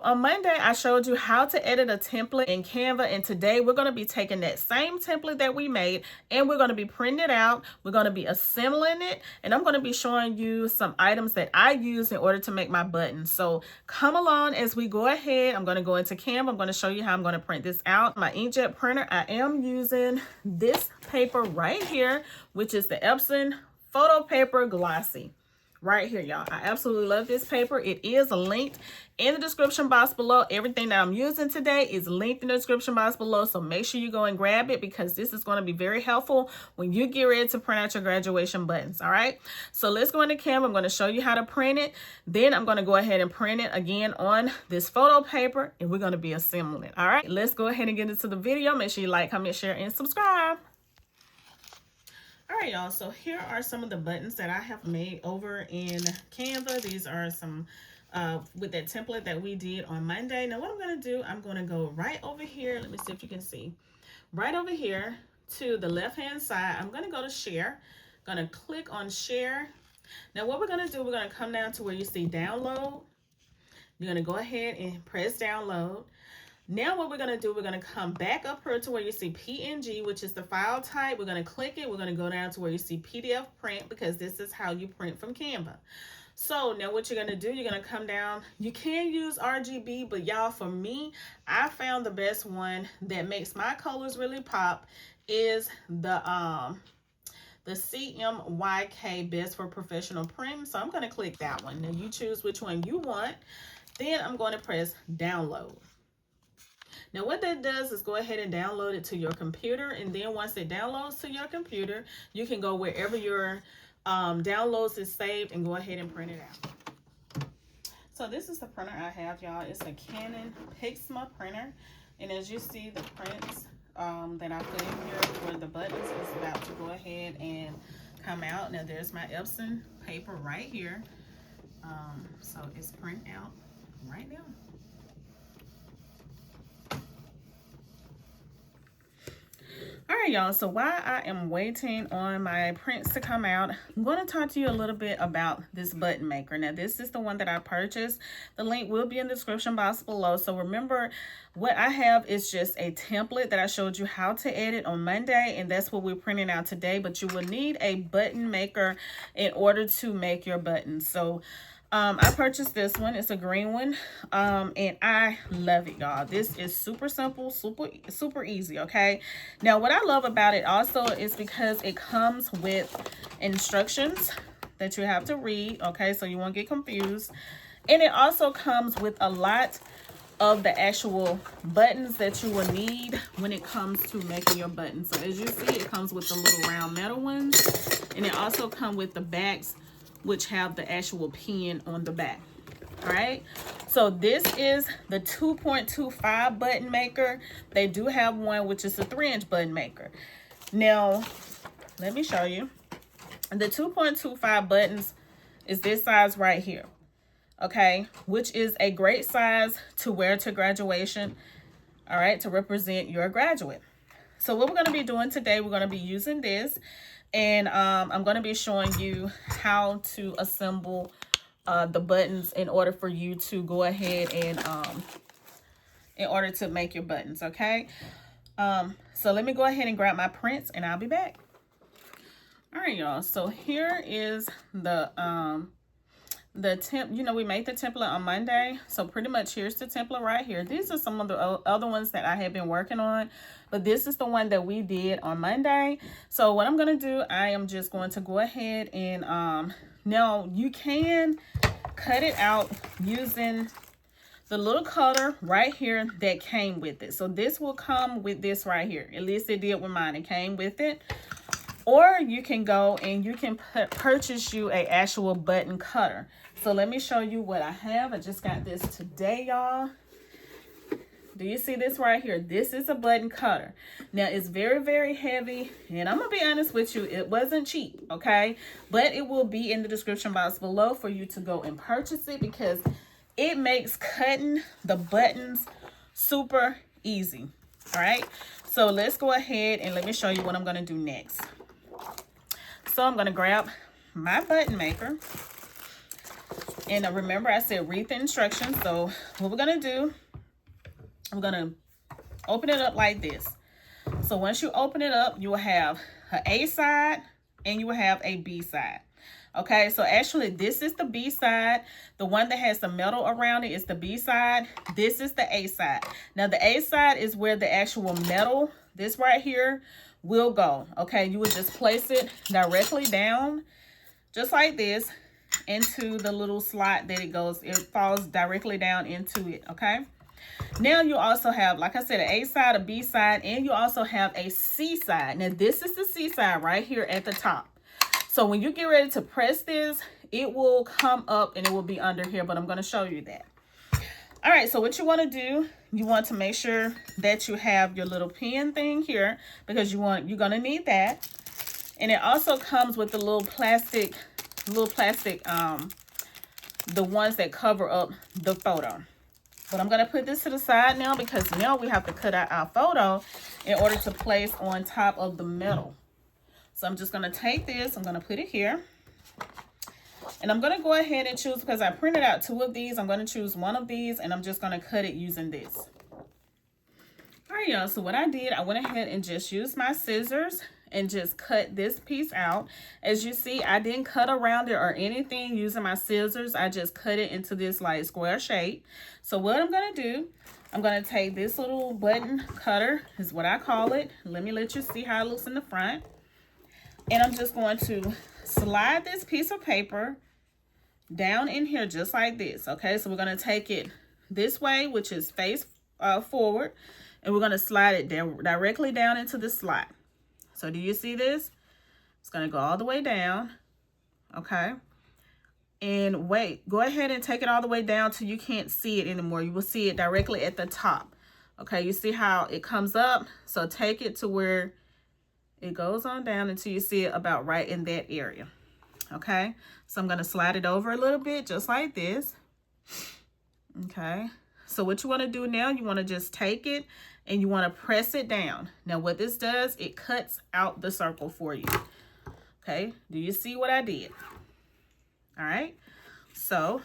On Monday, I showed you how to edit a template in Canva, and today we're going to be taking that same template that we made and we're going to be printing it out. We're going to be assembling it, and I'm going to be showing you some items that I use in order to make my buttons. So come along as we go ahead. I'm going to go into Canva. I'm going to show you how I'm going to print this out. My inkjet printer, I am using this paper right here, which is the Epson photo paper Glossy. Right here, y'all. I absolutely love this paper. It is linked in the description box below. Everything that I'm using today is linked in the description box below, so make sure you go and grab it because this is going to be very helpful when you get ready to print out your graduation buttons. All right, so let's go into Canva. I'm going to show you how to print it. Then I'm going to go ahead and print it again on this photo paper, and we're going to be assembling it. All right, let's go ahead and get into the video. Make sure you like, comment, share, and subscribe. All right, y'all, so here are some of the buttons that I have made over in Canva. These are some with that template that we did on Monday. Now what I'm going to do, I'm going to go right over here. Let me see if you can see. Right over here to the left hand side, I'm going to go to share. I'm going to click on share. Now what we're going to do, we're going to come down to where you see download. You're going to go ahead and press download. Now what we're going to do, we're going to come back up here to where you see PNG, which is the file type. We're going to click it. We're going to go down to where you see PDF print because this is how you print from Canva. So now what you're going to do, you're going to come down. You can use RGB, but y'all, for me, I found the best one that makes my colors really pop is the CMYK Best for Professional Print. So I'm going to click that one. Now you choose which one you want. Then I'm going to press download. Now what that does is go ahead and download it to your computer, and then once it downloads to your computer, you can go wherever your downloads is saved and go ahead and print it out. So this is the printer I have, y'all. It's a Canon Pixma printer, and as you see, the prints that I put in here for the buttons is about to go ahead and come out. Now there's my Epson paper right here. So it's print out right now. All right, y'all, so while I am waiting on my prints to come out, I'm going to talk to you a little bit about this button maker. Now, this is the one that I purchased. The link will be in the description box below. So remember, what I have is just a template that I showed you how to edit on Monday, and that's what we're printing out today. But you will need a button maker in order to make your buttons. So I purchased this one. It's a green one, and I love it, y'all. This is super simple, super easy. Okay, now what I love about it also is because it comes with instructions that you have to read. Okay, so you won't get confused, and it also comes with a lot of the actual buttons that you will need when it comes to making your buttons. So as you see, it comes with the little round metal ones, and it also comes with the backs, which have the actual pin on the back. All right, so this is the 2.25 button maker. They do have one which is a 3-inch button maker. Now let me show you. The 2.25 buttons is this size right here, okay, which is a great size to wear to graduation. All right, to represent your graduate. So what we're going to be doing today, we're going to be using this, and I'm going to be showing you how to assemble the buttons in order for you to go ahead and in order to make your buttons. Okay, so let me go ahead and grab my prints and I'll be back. All right, y'all, so here is the you know, we made the template on Monday, so pretty much here's the template right here. These are some of the other ones that I have been working on, but this is the one that we did on Monday. So what I'm going to do, I am just going to go ahead and now you can cut it out using the little cutter right here that came with it. So this will come with this right here. At least it did with mine. It came with it. Or you can go and you can purchase you a actual button cutter. So let me show you what I have. I just got this today, y'all. Do you see this right here? This is a button cutter. Now it's very, very heavy, and I'm gonna be honest with you, it wasn't cheap, okay? But it will be in the description box below for you to go and purchase it because it makes cutting the buttons super easy. All right, so let's go ahead and let me show you what I'm gonna do next. So I'm gonna grab my button maker, And remember, I said read the instructions. So what we're going to do, I'm going to open it up like this. So once you open it up, you will have an A side and you will have a B side. Okay, so actually this is the B side. The one that has the metal around it is the B side. This is the A side. Now the A side is where the actual metal, this right here, will go. Okay, you would just place it directly down, just like this, into the little slot that it goes. It falls directly down into it. Okay. Now you also have, like I said, an A side, a B side, and you also have a C side. Now this is the C side right here at the top. So when you get ready to press this, it will come up and it will be under here, but I'm going to show you that. All right, so what you want to do, you want to make sure that you have your little pin thing here, because you're going to need that. And it also comes with the little plastic, the ones that cover up the photo. But I'm going to put this to the side now, because now we have to cut out our photo in order to place on top of the metal. So I'm just going to take this, I'm going to put it here. And I'm going to go ahead and choose, because I printed out 2 of these, I'm going to choose one of these, and I'm just going to cut it using this. All right, y'all, so what I did, I went ahead and just used my scissors and just cut this piece out. As you see, I didn't cut around it or anything using my scissors. I just cut it into this like square shape. So what I'm going to do, I'm going to take this little button cutter, is what I call it. Let you see how it looks in the front. And I'm just going to slide this piece of paper down in here just like this. Okay, so we're going to take it this way, which is face forward, and we're going to slide it down directly down into the slot. So do you see this? It's going to go all the way down. Okay, and go ahead and take it all the way down till you can't see it anymore. You will see it directly at the top. Okay, you see how it comes up? So take it to where it goes on down until you see it about right in that area. Okay, so I'm going to slide it over a little bit just like this. Okay, so what you want to do now, you want to just take it and you want to press it down. Now what this does, it cuts out the circle for you. Okay, do you see what I did? All right, so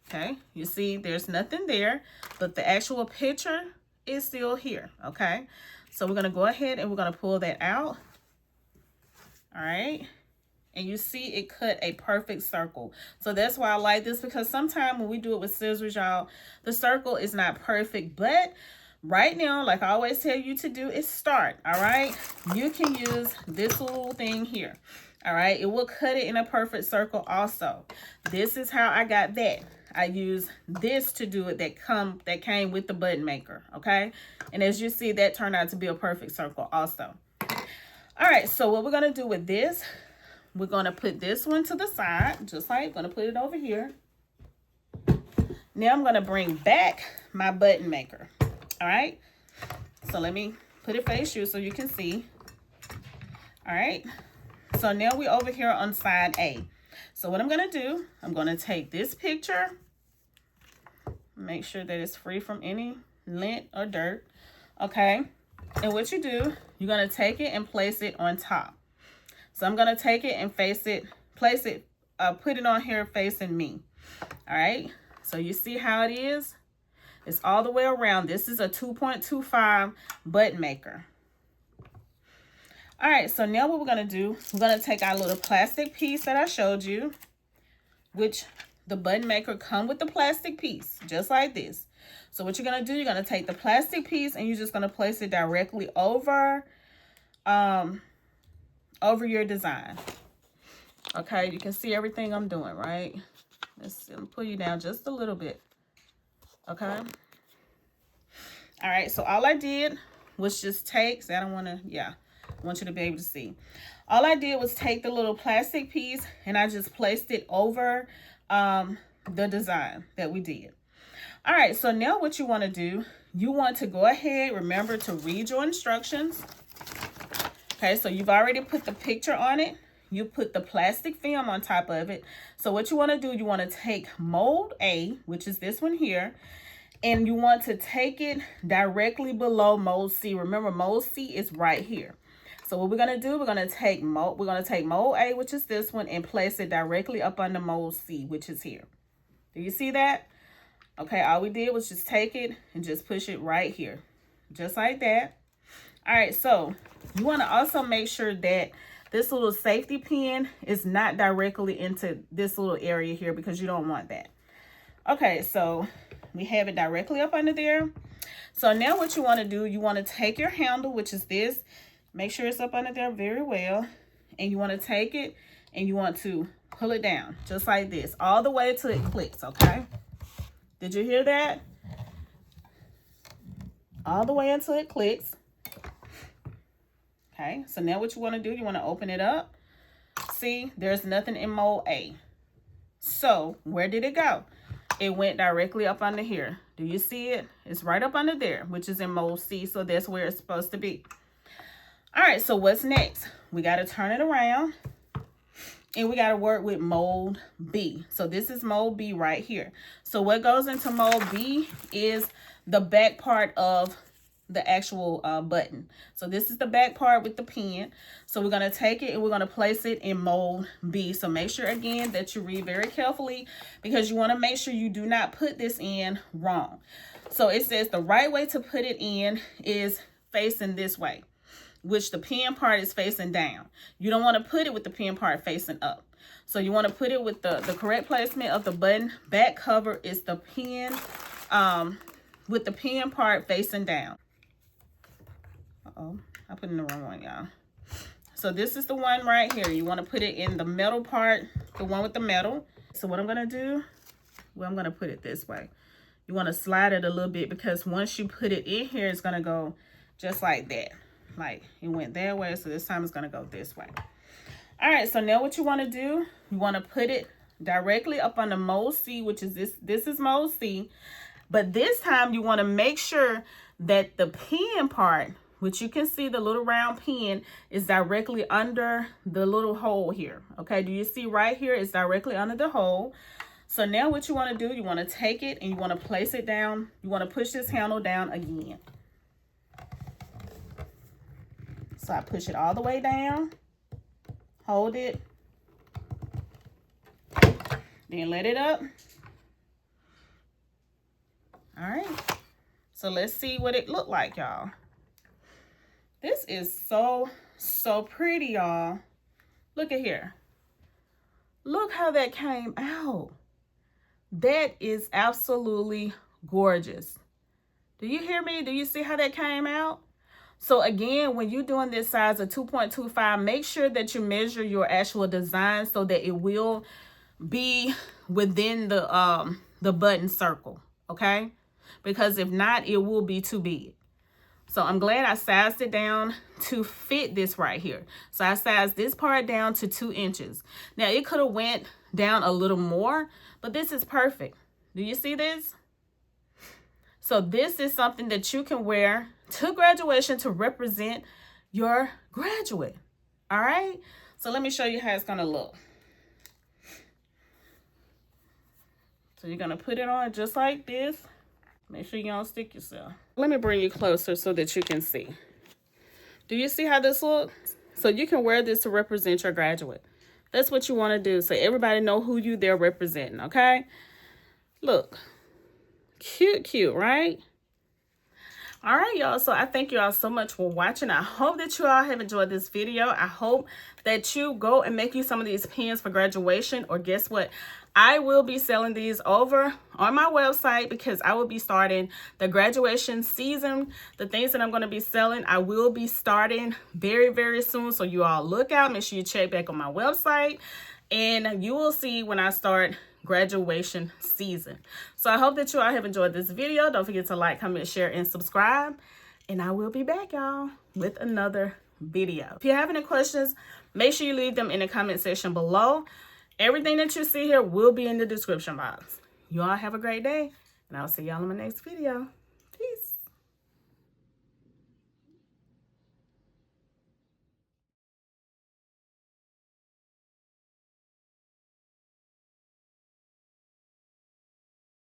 okay, you see there's nothing there, but the actual picture is still here. Okay, so we're going to go ahead and we're going to pull that out. All right. And you see it cut a perfect circle. So that's why I like this, because sometimes when we do it with scissors, y'all, the circle is not perfect. But right now, like I always tell you to do, is start. All right. You can use this little thing here. All right. It will cut it in a perfect circle also. This is how I got that. I used this to do it that came with the button maker. Okay. And as you see, that turned out to be a perfect circle also. All right. So what we're going to do with this, we're going to put this one to the side, just like I'm going to put it over here. Now I'm going to bring back my button maker. All right. So let me put it face you so you can see. All right. So now we're over here on side A. So what I'm going to do, I'm going to take this picture, make sure that it's free from any lint or dirt. Okay. And what you do, you're going to take it and place it on top. So I'm going to take it and put it on here facing me. All right. So you see how it is? It's all the way around. This is a 2.25 button maker. All right. So now what we're going to do, we're going to take our little plastic piece that I showed you, which the button maker come with the plastic piece, just like this. So what you're going to do, you're going to take the plastic piece and you're just going to place it directly over your design. Okay, you can see everything I'm doing, right? Let's pull you down just a little bit. Okay. All right, so all I did was just take, so I want you to be able to see. All I did was take the little plastic piece and I just placed it over the design that we did. All right, so now what you want to do, you want to go ahead, remember to read your instructions. Okay, so you've already put the picture on it. You put the plastic film on top of it. So what you want to do, you want to take mold A, which is this one here, and you want to take it directly below mold C. Remember, mold C is right here. So what we're going to do, we're going to take mold A, which is this one, and place it directly up under mold C, which is here. Do you see that? Okay, all we did was just take it and just push it right here, just like that. All right, so you want to also make sure that this little safety pin is not directly into this little area here, because you don't want that. Okay, so we have it directly up under there. So now what you want to do, you want to take your handle, which is this, make sure it's up under there very well, and you want to take it and you want to pull it down just like this all the way till it clicks. Okay, did you hear that? All the way until it clicks. Okay, so now what you want to do, you want to open it up. See, there's nothing in mold A. So where did it go? It went directly up under here. Do you see it? It's right up under there, which is in mold C. So that's where it's supposed to be. All right, so what's next? We got to turn it around and we got to work with mold B. So this is mold B right here. So what goes into mold B is the back part of the actual button. So this is the back part with the pin. So we're going to take it and we're going to place it in mold B. So make sure again that you read very carefully, because you want to make sure you do not put this in wrong. So it says the right way to put it in is facing this way, which the pin part is facing down. You don't want to put it with the pin part facing up. So you want to put it with the correct placement of the button. Back cover is the pin with the pin part facing down. Uh-oh, I put in the wrong one, y'all. So this is the one right here. You want to put it in the metal part, the one with the metal. So what I'm going to do, well, I'm going to put it this way. You want to slide it a little bit, because once you put it in here, it's going to go just like that. Like it went that way, so this time it's going to go this way. All right, so now what you want to do, you want to put it directly up on the mold C, which is this is mold C. But this time you want to make sure that the pin part, which you can see the little round pin, is directly under the little hole here. Okay, do you see right here? It's directly under the hole. So now what you want to do, you want to take it and you want to place it down. You want to push this handle down again. So I push it all the way down, hold it, then let it up. All right, so let's see what it looked like, y'all. This is so pretty, y'all. Look at here. Look how that came out. That is absolutely gorgeous. Do you hear me? Do you see how that came out? So again, when you're doing this size of 2.25, make sure that you measure your actual design so that it will be within the button circle, okay? Because if not, it will be too big. So I'm glad I sized it down to fit this right here. So I sized this part down to 2 inches. Now it could have went down a little more, but this is perfect. Do you see this? So this is something that you can wear to graduation to represent your graduate. All right, so let me show you how it's gonna look. So you're gonna put it on just like this. Make sure you don't stick yourself. Let me bring you closer so that you can see. Do you see how this looks? So you can wear this to represent your graduate. That's what you want to do, so everybody know who they're representing, okay? Look, cute, right? All right, y'all, so I thank you all so much for watching. I hope that you all have enjoyed this video. I hope that you go and make you some of these pins for graduation, or guess what? I will be selling these over on my website, because I will be starting the graduation season. The things that I'm going to be selling, I will be starting very soon. So you all look out. Make sure you check back on my website, and you will see when I start graduation season. So I hope that you all have enjoyed this video. Don't forget to like, comment, share, and subscribe. And I will be back, y'all, with another video. If you have any questions, make sure you leave them in the comment section below. Everything that you see here will be in the description box. You all have a great day, and I'll see y'all in my next video.